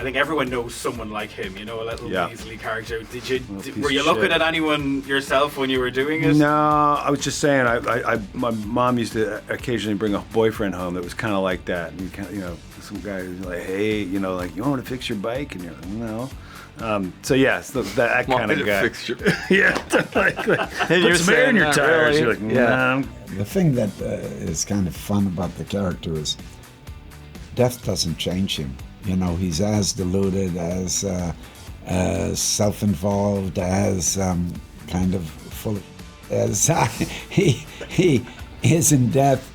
think everyone knows someone like him, you know, a little Weasley character. Were you of looking shit. at anyone yourself when you were doing it? No, I was just saying. My mom used to occasionally bring a boyfriend home that was kind of like that. And you know, some guy who's like, hey, you know, like, you want to fix your bike? And you're like, no. So yeah, it's that kind of guy. Fix your Yeah, like put some air in your tires. You're like, no. The thing that is kind of fun about the character is death doesn't change him. You know, he's as deluded, as self-involved, as kind of full of, as he is in death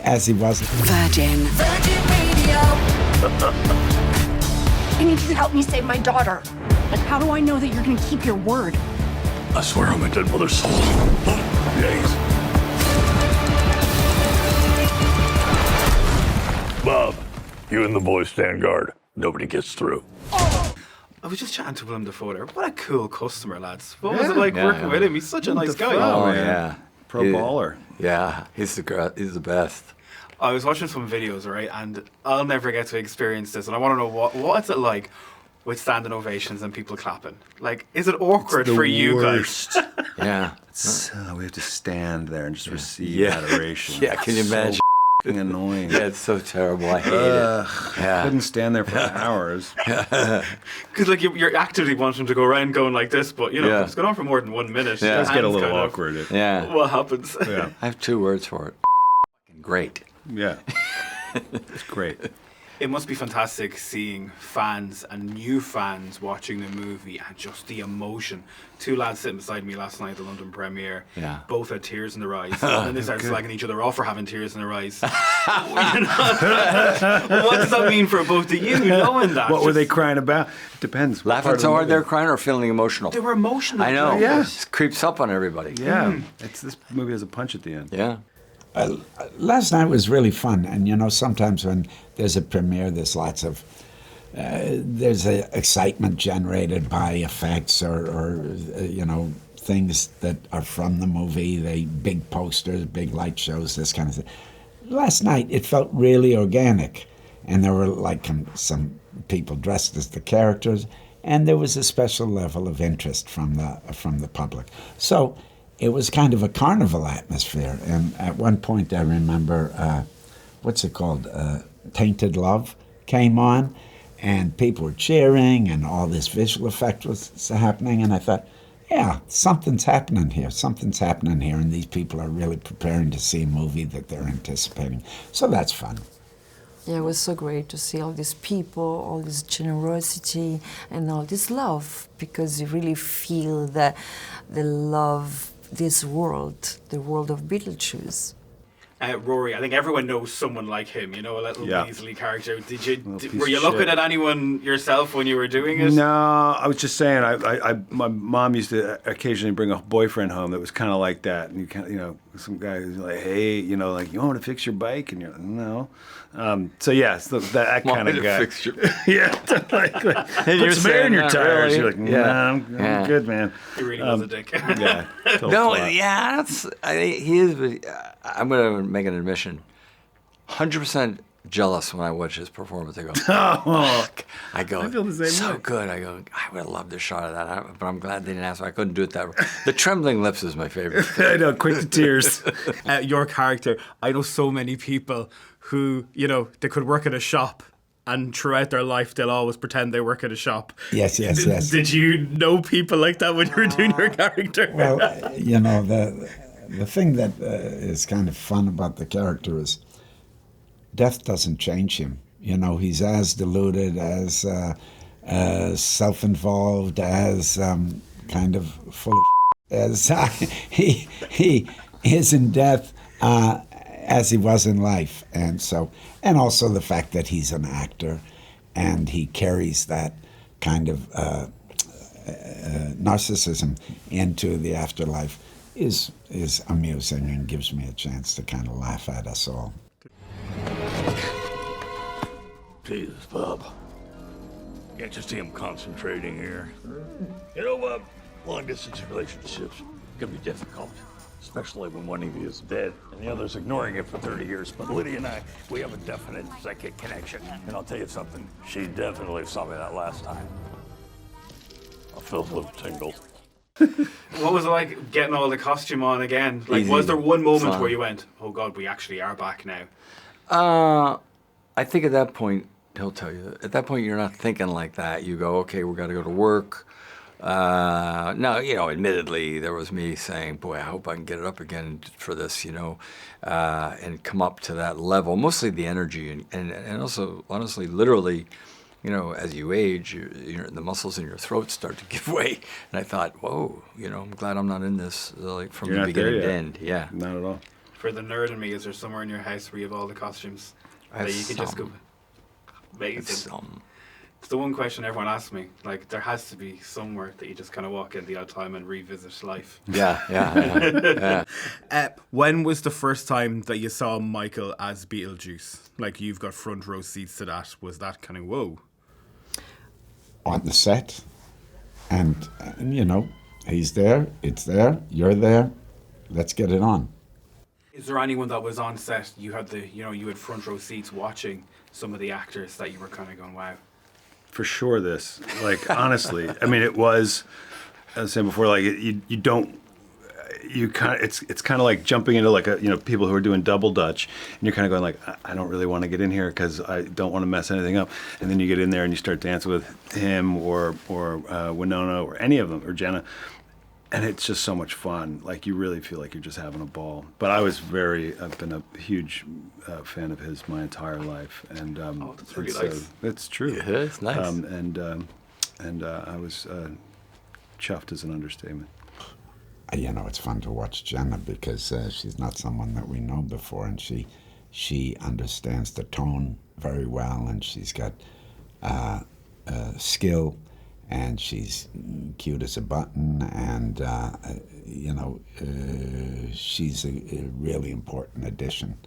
as he was. Virgin Radio. I need you to help me save my daughter. But how do I know that you're going to keep your word? I swear on my dead mother's soul. Days. Bob, you and the boys stand guard. Nobody gets through. I was just chatting to Willem Dafoe there. What a cool customer, lads. What was it like working with him? He's such a nice guy. Oh, yeah. Pro baller. Yeah, he's the best. I was watching some videos, right, and I'll never get to experience this, and I want to know what's it like with standing ovations and people clapping? Like, is it awkward for you guys? Yeah. We have to stand there and just receive adoration. Yeah, can you imagine? Fucking annoying. Yeah, it's so terrible. I hate it. Yeah. Couldn't stand there for hours. Because like you're actively wanting to go around going like this, but you know, if it's going on for more than 1 minute, Yeah. It does get a hands little kind of- awkward. Yeah. What happens? Yeah. I have 2 words for it. Great. Yeah. It's great. It must be fantastic seeing fans and new fans watching the movie and just the emotion. 2 lads sitting beside me last night at the London premiere. Yeah. Both had tears in their eyes. And then they started slagging each other off for having tears in their eyes. You know? What does that mean for both of you knowing that? What were they crying about? It depends. What part Laughing of so the hard movie? they're crying or feeling emotional? They were emotional. I know. Yeah. It creeps up on everybody. Yeah. This movie has a punch at the end. Yeah. Last night was really fun, and you know, sometimes when there's a premiere, there's lots of there's a excitement generated by effects or you know, things that are from the movie. They big posters, big light shows, this kind of thing. Last night it felt really organic, and there were like some people dressed as the characters, and there was a special level of interest from the public. So it was kind of a carnival atmosphere, and at one point I remember, what's it called, Tainted Love came on, and people were cheering, and all this visual effect was happening, and I thought, yeah, something's happening here, and these people are really preparing to see a movie that they're anticipating. So that's fun. Yeah, it was so great to see all these people, all this generosity, and all this love, because you really feel the love, this world, the world of Beetlejuice. Rory, I think everyone knows someone like him, you know, a little Weasley character. Were you of looking shit. at anyone yourself when you were doing it? No, I was just saying. My mom used to occasionally bring a boyfriend home that was kind of like that, and you know, some guy who's like, hey, you know, like, you want to fix your bike? And you're like, no. So yeah, it's that kind of guy. Fix your... Yeah, like put some air in your tires. Really? You're like, no, I'm good, man. He really was a dick. Yeah. total No, flop. yeah, he is. I'm going to make an admission. 100% jealous when I watch his performance. I go, Oh, I go, I feel the same so way. good. I go, I would have loved a shot of that, but I'm glad they didn't ask me. I couldn't do it that way. The trembling lips is my favorite. I know, quick to tears. Your character, I know so many people who, you know, they could work at a shop and throughout their life they'll always pretend they work at a shop. Yes. Did you know people like that when you were doing your character? Well, you know, the thing that is kind of fun about the character is death doesn't change him. You know, he's as deluded, as self-involved, as kind of full of as he is in death as he was in life. And also the fact that he's an actor and he carries that kind of narcissism into the afterlife is amusing and gives me a chance to kind of laugh at us all. Jesus, Bob. Can't you see him concentrating here? You know what? Long-distance relationships can be difficult. especially when one of you is dead and the other's ignoring it for 30 years. But Lydia and I, we have a definite psychic connection. And I'll tell you something, she definitely saw me that last time. I felt a little tingle. What was it like getting all the costume on again? Like, Easy. was there one moment Fun. where you went, "Oh God, we actually are back now"? I think at that point, he'll tell you, at that point you're not thinking like that. You go, okay, we got to go to work. Now, you know, admittedly, there was me saying, boy, I hope I can get it up again for this, you know, and come up to that level. Mostly the energy and also, honestly, literally, you know, as you age, the muscles in your throat start to give way. And I thought, whoa, you know, I'm glad I'm not in this, like, from You're the not there beginning to yet. end. Yeah. Not at all. For the nerd in me, is there somewhere in your house where you have all the costumes I that have you could just go? some. Amazing. Some. It's the one question everyone asks me. Like, there has to be somewhere that you just kind of walk in the odd time and revisit life. Yeah. When was the first time that you saw Michael as Beetlejuice? Like, you've got front row seats to that. Was that kind of whoa? On the set, and you know, he's there, it's there, you're there, let's get it on. Is there anyone that was on set? You had you had front row seats watching some of the actors that you were kind of going, wow. For sure, this. Like, honestly, I mean, it was, as I was saying before, like, you don't, you kind of, it's kind of like jumping into like people who are doing double Dutch, and you're kind of going like, I don't really want to get in here because I don't want to mess anything up. And then you get in there and you start dancing with him or Winona or any of them or Jenna, and it's just so much fun. Like, you really feel like you're just having a ball. But I've been a huge fan of his my entire life, and that's really and nice. it's true. Yeah, it's nice. And I was chuffed is an understatement. You know, it's fun to watch Jenna because she's not someone that we know before, and she understands the tone very well, and she's got skill, and she's cute as a button, and she's a really important addition.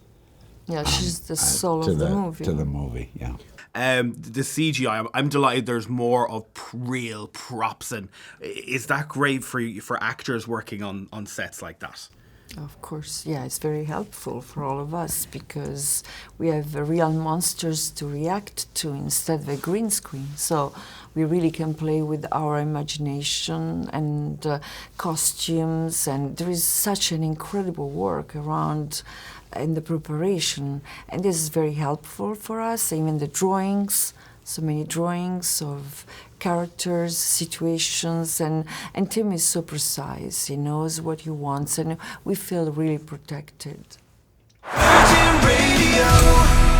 Yeah, she's the soul to of the movie. To the movie, yeah. The CGI, I'm delighted there's more of real props, and is that great for actors working on sets like that? Of course, yeah, it's very helpful for all of us because we have real monsters to react to instead of a green screen. So we really can play with our imagination and costumes, and there is such an incredible work around in the preparation, and this is very helpful for us. Even the drawings, so many drawings of characters, situations, and Tim is so precise. He knows what he wants, and we feel really protected. Virgin Radio.